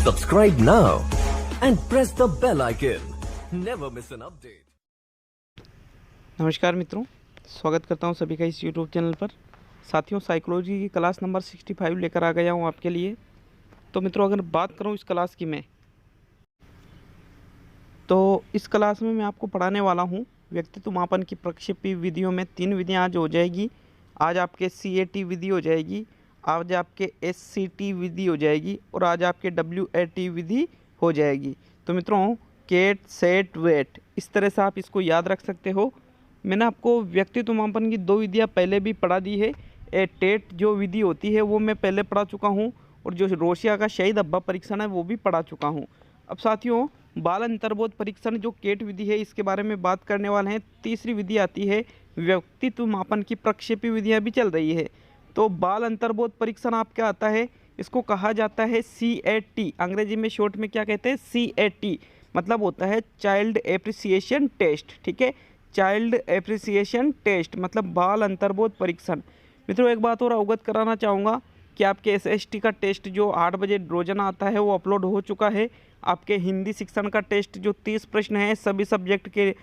Subscribe now and press the bell icon. Never miss an update. नमस्कार मित्रों, स्वागत करता हूं सभी का इस YouTube चैनल पर। साथियों, साइकोलॉजी की क्लास नंबर 65 लेकर आ गया हूं आपके लिए। तो मित्रों, अगर बात करूं इस क्लास की मैं, तो इस क्लास में मैं आपको पढ़ाने वाला हूं व्यक्तित्व मापन की प्रक्षेपी विधियों में 3 विधियां आज हो जाएगी। आज आपके CAT विधि हो जाएगी, आज आपके SCT विधि हो जाएगी और आज आपके WAT विधि हो जाएगी। तो मित्रों, केट सेट वेट, इस तरह से आप इसको याद रख सकते हो। मैंने आपको व्यक्तित्व मापन की 2 विधियाँ पहले भी पढ़ा दी है। टेट जो विधि होती है वो मैं पहले पढ़ा चुका हूँ, और जो रोशिया का शहीद अब्बा परीक्षण है वो भी पढ़ा चुका हूँ। अब साथियों, बाल अंतर्बोध परीक्षण जो केट विधि है, इसके बारे में बात करने वाले हैं। तीसरी विधि आती है व्यक्तित्व मापन की प्रक्षेपी विधियाँ भी चल रही है। तो बाल अंतर्बोध परीक्षण आपका आता है, इसको कहा जाता है CAT, अंग्रेजी में शॉर्ट में क्या कहते हैं, CAT, मतलब होता है चाइल्ड एप्रिसिएशन टेस्ट। ठीक है, चाइल्ड एप्रिसिएशन टेस्ट मतलब बाल अंतर्बोध परीक्षण। मित्रों, एक बात और अवगत कराना चाहूँगा कि आपके SST का टेस्ट जो 8 बजे रोजाना आता है वो अपलोड हो चुका है। आपके हिंदी शिक्षण का टेस्ट जो 30 प्रश्न है सभी सब्जेक्ट के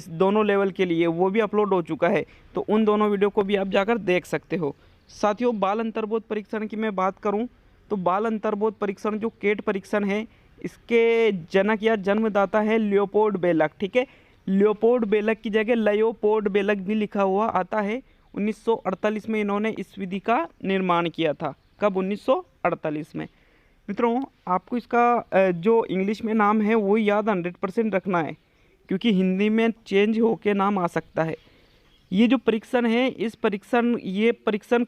दोनों लेवल के लिए, वो भी अपलोड हो चुका है। तो उन दोनों वीडियो को भी आप जाकर देख सकते हो। साथियों, बाल अंतर्बोध परीक्षण की मैं बात करूं तो बाल अंतर्बोध परीक्षण जो केट परीक्षण है, इसके जनक या जन्मदाता है लियोपोल्ड बेलक। ठीक है, लियोपोल्ड बेलक की जगह लियोपोल्ड बेलक भी लिखा हुआ आता है। 1948 में इन्होंने इस विधि का निर्माण किया था। कब? 1948 में। मित्रों, आपको इसका जो इंग्लिश में नाम है वो याद 100% रखना है, क्योंकि हिंदी में चेंज होके नाम आ सकता है। ये जो परीक्षण है, ये परीक्षण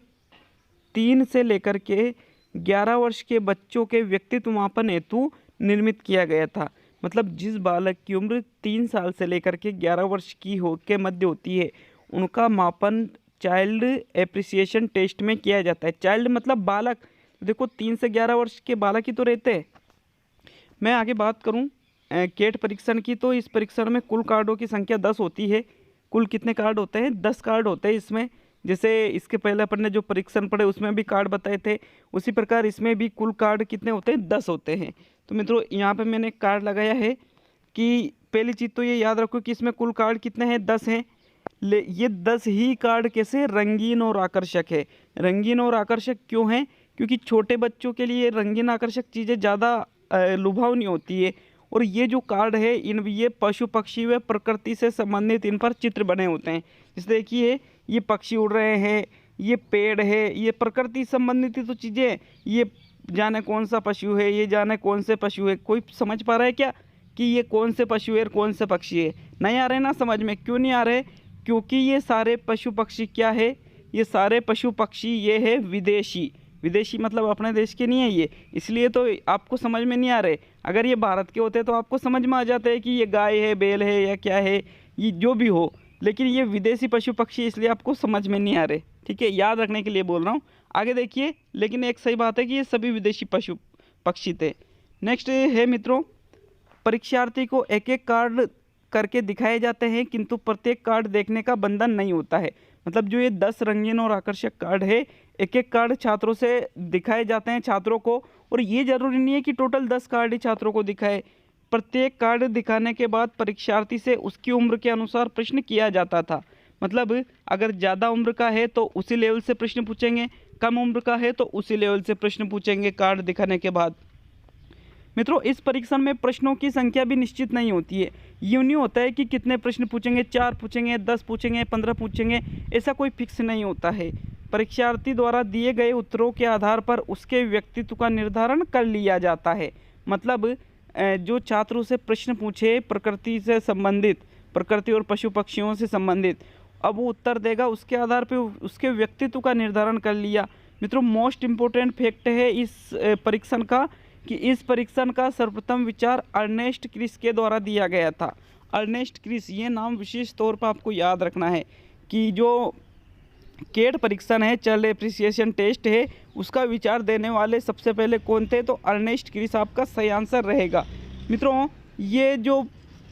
3 से लेकर के 11 वर्ष के बच्चों के व्यक्तित्व मापन हेतु निर्मित किया गया था। मतलब जिस बालक की उम्र 3 साल से लेकर के 11 वर्ष की के मध्य होती है, उनका मापन चाइल्ड एप्रिसिएशन टेस्ट में किया जाता है। चाइल्ड मतलब बालक, देखो 3 से 11 वर्ष के बालक ही तो रहते हैं। मैं आगे बात करूं केट परीक्षण की, तो इस परीक्षण में कुल कार्डों की संख्या 10 होती है। कुल कितने कार्ड होते हैं? 10 कार्ड होते हैं इसमें। जैसे इसके पहले अपन ने जो परीक्षण पढ़े उसमें भी कार्ड बताए थे, उसी प्रकार इसमें भी कुल कार्ड कितने होते हैं? 10 होते हैं। तो मित्रों, यहाँ पे मैंने कार्ड लगाया है कि पहली चीज़ तो ये याद रखो कि इसमें कुल कार्ड कितने हैं? 10 हैं। ये 10 ही कार्ड कैसे रंगीन और आकर्षक है। रंगीन और आकर्षक क्यों हैं? क्योंकि छोटे बच्चों के लिए रंगीन आकर्षक चीज़ें ज़्यादा लुभावनी होती है। और ये जो कार्ड है, ये पशु पक्षी व प्रकृति से संबंधित इन पर चित्र बने होते हैं। जैसे देखिए, ये पक्षी उड़ रहे हैं, ये पेड़ है, ये प्रकृति संबंधित तो चीज़ें, ये जाने कौन सा पशु है, ये जाने कौन से पशु है। कोई समझ पा रहा है क्या कि ये कौन से पशु है और कौन से पक्षी है? नहीं आ रहे ना समझ में? क्यों नहीं आ रहे? क्योंकि ये सारे पशु पक्षी क्या है? ये सारे पशु पक्षी ये है विदेशी। विदेशी मतलब अपने देश के नहीं है ये, इसलिए तो आपको समझ में नहीं आ रहे। अगर ये भारत के होते तो आपको समझ में आ जाता है कि ये गाय है, बैल है या क्या है, ये जो भी हो। लेकिन ये विदेशी पशु पक्षी, इसलिए आपको समझ में नहीं आ रहे। ठीक है, याद रखने के लिए बोल रहा हूँ। आगे देखिए, लेकिन एक सही बात है कि ये सभी विदेशी पशु पक्षी थे। नेक्स्ट है मित्रों, परीक्षार्थी को एक एक कार्ड करके दिखाए जाते हैं, किंतु प्रत्येक कार्ड देखने का बंधन नहीं होता है। मतलब जो ये 10 रंगीन और आकर्षक कार्ड है, एक एक कार्ड छात्रों से दिखाए जाते हैं छात्रों को। और ये जरूरी नहीं है कि टोटल 10 कार्ड ही छात्रों को दिखाए। प्रत्येक कार्ड दिखाने के बाद परीक्षार्थी से उसकी उम्र के अनुसार प्रश्न किया जाता था। मतलब अगर ज़्यादा उम्र का है तो उसी लेवल से प्रश्न पूछेंगे, कम उम्र का है तो उसी लेवल से प्रश्न पूछेंगे कार्ड दिखाने के बाद। मित्रों, इस परीक्षण में प्रश्नों की संख्या भी निश्चित नहीं होती है। यूँ नहीं होता है कि कितने प्रश्न पूछेंगे, 4 पूछेंगे, 10 पूछेंगे, 15 पूछेंगे, ऐसा कोई फिक्स नहीं होता है। परीक्षार्थी द्वारा दिए गए उत्तरों के आधार पर उसके व्यक्तित्व का निर्धारण कर लिया जाता है। मतलब जो छात्र से प्रश्न पूछे प्रकृति से संबंधित, प्रकृति और पशु पक्षियों से संबंधित, अब वो उत्तर देगा, उसके आधार पर उसके व्यक्तित्व का निर्धारण कर लिया। मित्रों, मोस्ट इम्पोर्टेंट फैक्ट है इस परीक्षण का कि इस परीक्षण का सर्वप्रथम विचार अर्नेस्ट क्रिस के द्वारा दिया गया था। अर्नेस्ट क्रिस, ये नाम विशेष तौर पर आपको याद रखना है कि जो केट परीक्षण है, चाइल्ड एप्रिसिएशन टेस्ट है, उसका विचार देने वाले सबसे पहले कौन थे? तो अर्नेस्ट क्रिस आपका सही आंसर रहेगा। मित्रों, ये जो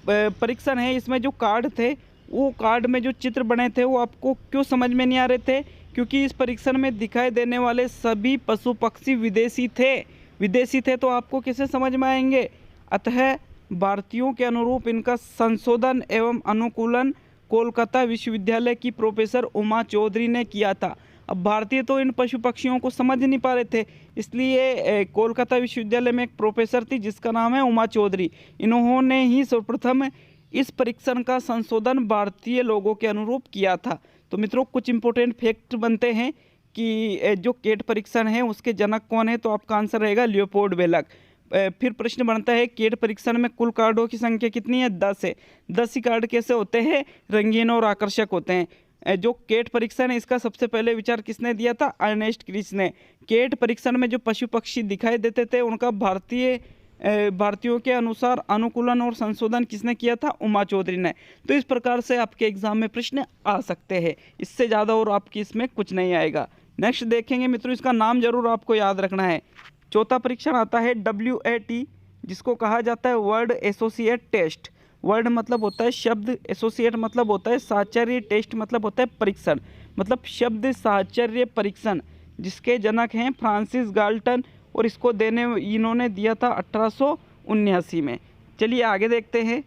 परीक्षण है, इसमें जो कार्ड थे, वो कार्ड में जो चित्र बने थे वो आपको क्यों समझ में नहीं आ रहे थे? क्योंकि इस परीक्षण में दिखाई देने वाले सभी पशु पक्षी विदेशी थे। विदेशी थे तो आपको कैसे समझ में आएंगे। अतः भारतीयों के अनुरूप इनका संशोधन एवं अनुकूलन कोलकाता विश्वविद्यालय की प्रोफेसर उमा चौधरी ने किया था। अब भारतीय तो इन पशु पक्षियों को समझ नहीं पा रहे थे, इसलिए कोलकाता विश्वविद्यालय में एक प्रोफेसर थी जिसका नाम है उमा चौधरी। इन्होंने ही सर्वप्रथम इस परीक्षण का संशोधन भारतीय लोगों के अनुरूप किया था। तो मित्रों कुछ इंपॉर्टेंट फैक्ट बनते हैं कि जो केट परीक्षण है उसके जनक कौन है, तो आपका आंसर रहेगा लियोपोल्ड बेलक। फिर प्रश्न बनता है केट परीक्षण में कुल कार्डों की संख्या कितनी है, 10 है। 10 ही कार्ड कैसे होते हैं, रंगीन और आकर्षक होते हैं। जो केट परीक्षण है इसका सबसे पहले विचार किसने दिया था, अर्नेस्ट क्रिच ने। केट परीक्षण में जो पशु पक्षी दिखाई देते थे उनका भारतीयों के अनुसार अनुकूलन और संशोधन किसने किया था, उमा चौधरी ने। तो इस प्रकार से आपके एग्जाम में प्रश्न आ सकते हैं, इससे ज़्यादा और आपकी इसमें कुछ नहीं आएगा। नेक्स्ट देखेंगे मित्रों, इसका नाम जरूर आपको याद रखना है। चौथा परीक्षण आता है WAT, जिसको कहा जाता है वर्ड एसोसिएट टेस्ट। वर्ड मतलब होता है शब्द, एसोसिएट मतलब होता है साहचर्य, टेस्ट मतलब होता है परीक्षण, मतलब शब्द साहचर्य परीक्षण, जिसके जनक हैं फ्रांसिस गाल्टन, और इसको इन्होंने दिया था 1879 में। चलिए आगे देखते हैं।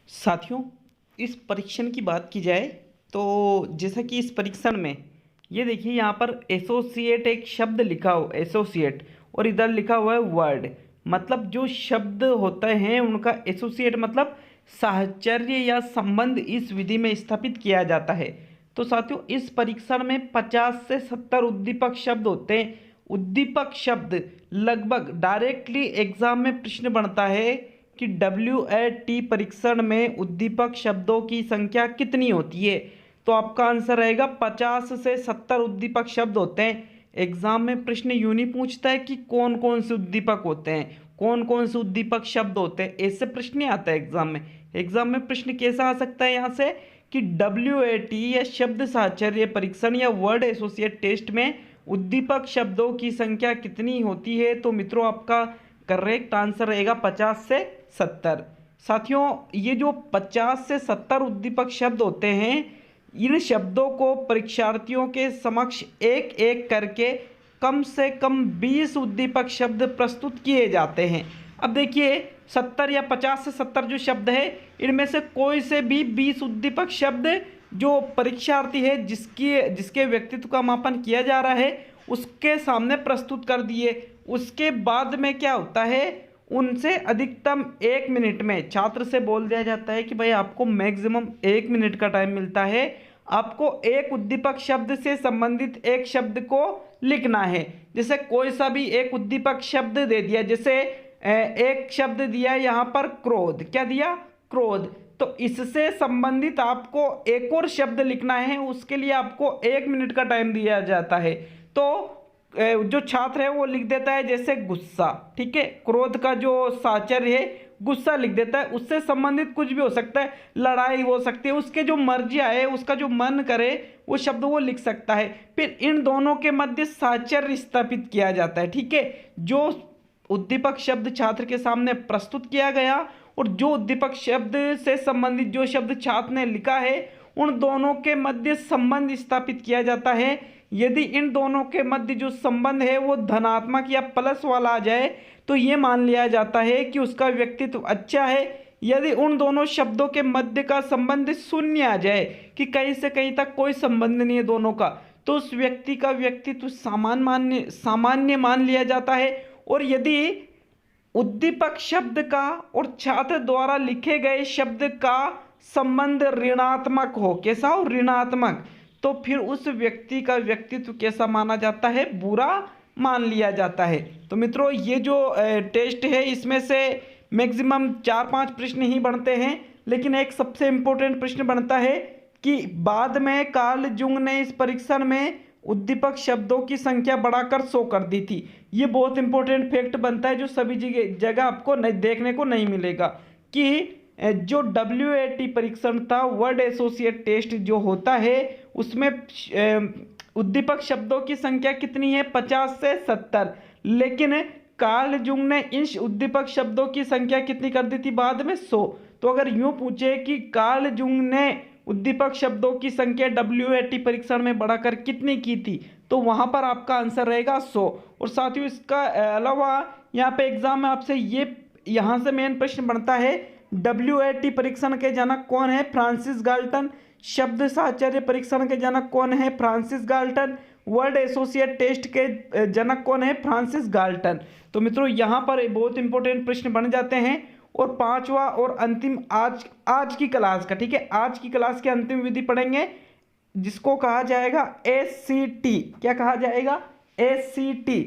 साथियों इस परीक्षण की बात की जाए तो जैसा कि इस परीक्षण में ये देखिए यहाँ पर एसोसिएट एक शब्द लिखा हो, एसोसिएट, और इधर लिखा हुआ है वर्ड, मतलब जो शब्द होते हैं उनका एसोसिएट मतलब साहचर्य या संबंध इस विधि में स्थापित किया जाता है। तो साथियों इस परीक्षण में 50 से 70 उद्दीपक शब्द होते हैं। उद्दीपक शब्द लगभग डायरेक्टली एग्जाम में प्रश्न बनता है कि WAT परीक्षण में उद्दीपक शब्दों की संख्या कितनी होती है, तो आपका आंसर रहेगा 50 से 70 उद्दीपक शब्द होते हैं। एग्जाम में प्रश्न यूं नहीं पूछता है कि कौन कौन से उद्दीपक होते हैं, कौन कौन से उद्दीपक शब्द होते हैं, ऐसे प्रश्न नहीं आता है एग्जाम में। एग्जाम में प्रश्न कैसा आ सकता है यहाँ से कि WAT या शब्द साहचर्य परीक्षण या वर्ड एसोसिएट टेस्ट में उद्दीपक शब्दों की संख्या कितनी होती है, तो मित्रों आपका करेक्ट आंसर रहेगा 50 से 70। साथियों ये जो 50 से 70 उद्दीपक शब्द होते हैं, इन शब्दों को परीक्षार्थियों के समक्ष एक एक करके कम से कम 20 उद्दीपक शब्द प्रस्तुत किए जाते हैं। अब देखिए 70 या 50 से 70 जो शब्द है, इनमें से कोई से भी 20 उद्दीपक शब्द जो परीक्षार्थी है जिसके व्यक्तित्व का मापन किया जा रहा है उसके सामने प्रस्तुत कर दिए। उसके बाद में क्या होता है, उनसे अधिकतम 1 मिनट में छात्र से बोल दिया जाता है कि भाई आपको मैक्सिमम 1 मिनट का टाइम मिलता है, आपको एक उद्दीपक शब्द से संबंधित एक शब्द को लिखना है। जैसे कोई सा भी एक उद्दीपक शब्द दे दिया, जैसे एक शब्द दिया यहाँ पर क्रोध, क्या दिया, क्रोध, तो इससे संबंधित आपको एक और शब्द लिखना है, उसके लिए आपको 1 मिनट का टाइम दिया जाता है। तो जो छात्र है वो लिख देता है जैसे गुस्सा, ठीक है, क्रोध का जो साहचर्य है गुस्सा लिख देता है, उससे संबंधित कुछ भी हो सकता है, लड़ाई हो सकती है, उसके जो मर्जी आए, उसका जो मन करे वो शब्द वो लिख सकता है। फिर इन दोनों के मध्य साहचर्य स्थापित किया जाता है, ठीक है, जो उद्दीपक शब्द छात्र के सामने प्रस्तुत किया गया और जो उद्दीपक शब्द से संबंधित जो शब्द छात्र ने लिखा है उन दोनों के मध्य संबंध स्थापित किया जाता है। यदि इन दोनों के मध्य जो संबंध है वो धनात्मक या प्लस वाला आ जाए तो ये मान लिया जाता है कि उसका व्यक्तित्व अच्छा है। यदि उन दोनों शब्दों के मध्य का संबंध शून्य आ जाए कि कहीं से कहीं तक कोई संबंध नहीं है दोनों का, तो उस व्यक्ति का व्यक्तित्व सामान्य मान लिया जाता है। और यदि उद्दीपक शब्द का और छात्र द्वारा लिखे गए शब्द का संबंध ऋणात्मक हो, कैसा हो, ऋणात्मक, तो फिर उस व्यक्ति का व्यक्तित्व कैसा माना जाता है, बुरा मान लिया जाता है। तो मित्रों ये जो टेस्ट है इसमें से मैक्सिमम 4-5 प्रश्न ही बनते हैं, लेकिन एक सबसे इम्पोर्टेंट प्रश्न बनता है कि बाद में कार्ल जुंग ने इस परीक्षण में उद्दीपक शब्दों की संख्या बढ़ाकर 100 कर दी थी। ये बहुत इंपॉर्टेंट फैक्ट बनता है जो सभी जगह आपको देखने को नहीं मिलेगा कि जो WAT परीक्षण था, वर्ड एसोसिएट टेस्ट जो होता है, उसमें उद्दीपक शब्दों की संख्या कितनी है, 50 से 70, लेकिन कार्ल जुंग ने इन उद्दीपक शब्दों की संख्या कितनी कर दी थी, बाद में 100। तो अगर यूं पूछे कि कार्ल जुंग ने उद्दीपक शब्दों की संख्या WAT परीक्षण में बढ़ाकर कितनी की थी, तो वहाँ पर आपका आंसर रहेगा 100। और साथियों इसका अलावा यहाँ पे एग्जाम में आपसे ये यहाँ से मेन प्रश्न बनता है, WAT परीक्षण के जनक कौन है? Francis Galton. शब्द साहचर्य परीक्षण के जनक कौन है? Francis Galton. Word associate test के जनक कौन है? Francis Galton. तो मित्रों यहाँ पर बहुत इंपॉर्टेंट प्रश्न बन जाते हैं। और पांचवा और अंतिम आज की क्लास का, ठीक है, आज की क्लास के अंतिम विधि पढ़ेंगे जिसको कहा जाएगा SCT। क्या कहा जाएगा? SCT।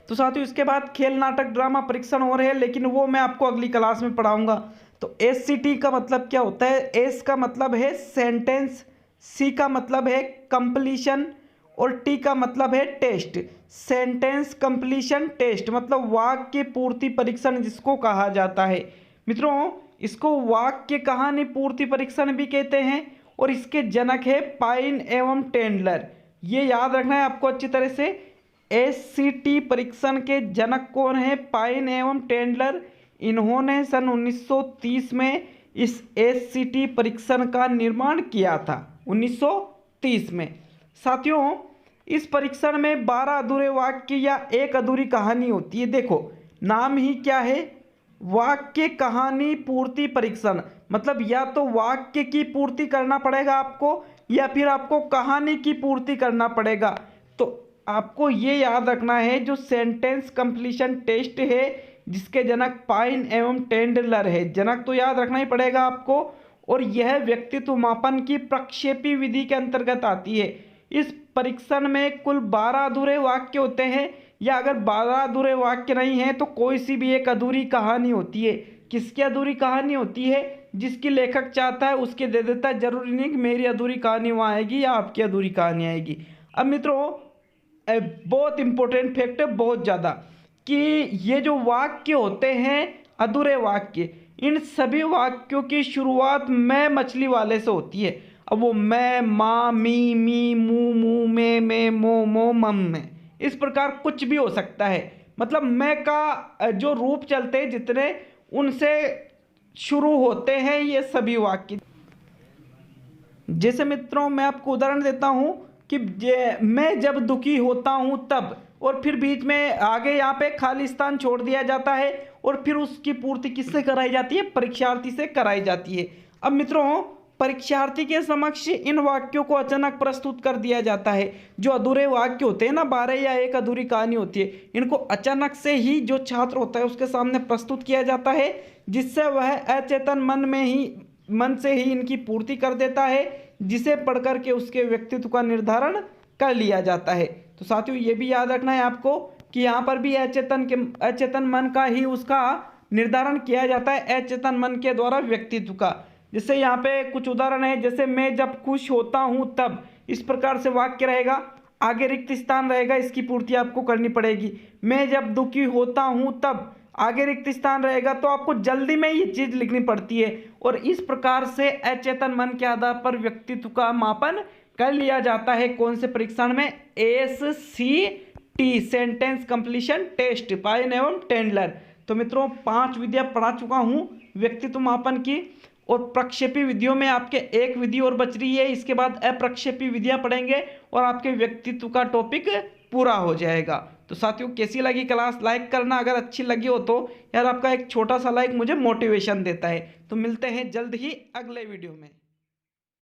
तो साथियों इसके बाद खेल नाटक ड्रामा परीक्षण हो रहे हैं, लेकिन वो मैं आपको अगली क्लास में पढ़ाऊंगा। तो SCT का मतलब क्या होता है? S का मतलब है सेंटेंस, C का मतलब है कंप्लीशन और T का मतलब है टेस्ट। सेंटेंस कंप्लीशन टेस्ट मतलब वाक्य पूर्ति परीक्षण जिसको कहा जाता है। मित्रों इसको वाक्य कहानी पूर्ति परीक्षण भी कहते हैं और इसके जनक है पाइन एवं टेंडलर। ये याद रखना है आपको अच्छी तरह से। SCT परीक्षण के जनक कौन है? पाइन एवं टेंडलर। इन्होंने सन 1930 में इस SCT परीक्षण का निर्माण किया था, 1930 में। साथियों इस परीक्षण में 12 अधूरे वाक्य या एक अधूरी कहानी होती है। देखो नाम ही क्या है? वाक्य कहानी पूर्ति परीक्षण। मतलब या तो वाक्य की पूर्ति करना पड़ेगा आपको या फिर आपको कहानी की पूर्ति करना पड़ेगा। तो आपको ये याद रखना है जो सेंटेंस कंप्लीशन टेस्ट है जिसके जनक पाइन एवं टेंडलर है, जनक तो याद रखना ही पड़ेगा आपको। और यह व्यक्तित्व मापन की प्रक्षेपी विधि के अंतर्गत आती है। इस परीक्षण में कुल 12 अधूरे वाक्य होते हैं, या अगर 12 अधूरे वाक्य नहीं है तो कोई सी भी एक अधूरी कहानी होती है। किसकी अधूरी कहानी होती है? जिसकी लेखक चाहता है उसके दे देता है। जरूरी नहीं कि मेरी अधूरी कहानी वहाँ आएगी या आपकी अधूरी कहानी आएगी। अब मित्रों बहुत इंपॉर्टेंट फैक्ट है, बहुत ज़्यादा, कि ये जो वाक्य होते हैं अधूरे वाक्य, इन सभी वाक्यों की शुरुआत मैं मछली वाले से होती है। अब वो मैं, माँ, मी, मू, में, मो, मम में, इस प्रकार कुछ भी हो सकता है। मतलब मैं का जो रूप चलते हैं जितने, उनसे शुरू होते हैं ये सभी वाक्य। जैसे मित्रों मैं आपको उदाहरण देता हूँ कि मैं जब दुखी होता हूँ तब, और फिर बीच में आगे यहाँ पे खाली स्थान छोड़ दिया जाता है और फिर उसकी पूर्ति किससे कराई जाती है? परीक्षार्थी से कराई जाती है। अब मित्रों परीक्षार्थी के समक्ष इन वाक्यों को अचानक प्रस्तुत कर दिया जाता है। जो अधूरे वाक्य होते हैं ना, 12 या एक अधूरी कहानी होती है, इनको अचानक से ही जो छात्र होता है उसके सामने प्रस्तुत किया जाता है, जिससे वह अचेतन मन से ही इनकी पूर्ति कर देता है, जिसे पढ़ करके उसके व्यक्तित्व का निर्धारण कर लिया जाता है। तो साथियों ये भी याद रखना है आपको कि यहाँ पर भी अचेतन मन का ही उसका निर्धारण किया जाता है, अचेतन मन के द्वारा व्यक्तित्व का। जैसे यहाँ पे कुछ उदाहरण है, जैसे मैं जब खुश होता हूँ तब, इस प्रकार से वाक्य रहेगा। आगे रिक्त स्थान रहेगा, इसकी पूर्ति आपको करनी पड़ेगी। मैं जब दुखी होता हूँ तब, आगे रिक्त स्थान रहेगा, तो आपको जल्दी में ये चीज लिखनी पड़ती है। और इस प्रकार से अचेतन मन के आधार पर व्यक्तित्व का मापन कर लिया जाता है। कौन से परीक्षण में? SCT sentence completion test, Payne एवं टेंडलर। तो मित्रों 5 विधियां पढ़ा चुका हूं व्यक्तित्व मापन की, और प्रक्षेपी विधियों में आपके एक विधि और बच रही है। इसके बाद अप्रक्षेपी विधियां पढ़ेंगे और आपके व्यक्तित्व का टॉपिक पूरा हो जाएगा। तो साथियों कैसी लगी क्लास? लाइक करना अगर अच्छी लगी हो तो, यार आपका एक छोटा सा लाइक मुझे मोटिवेशन देता है। तो मिलते हैं जल्द ही अगले वीडियो में।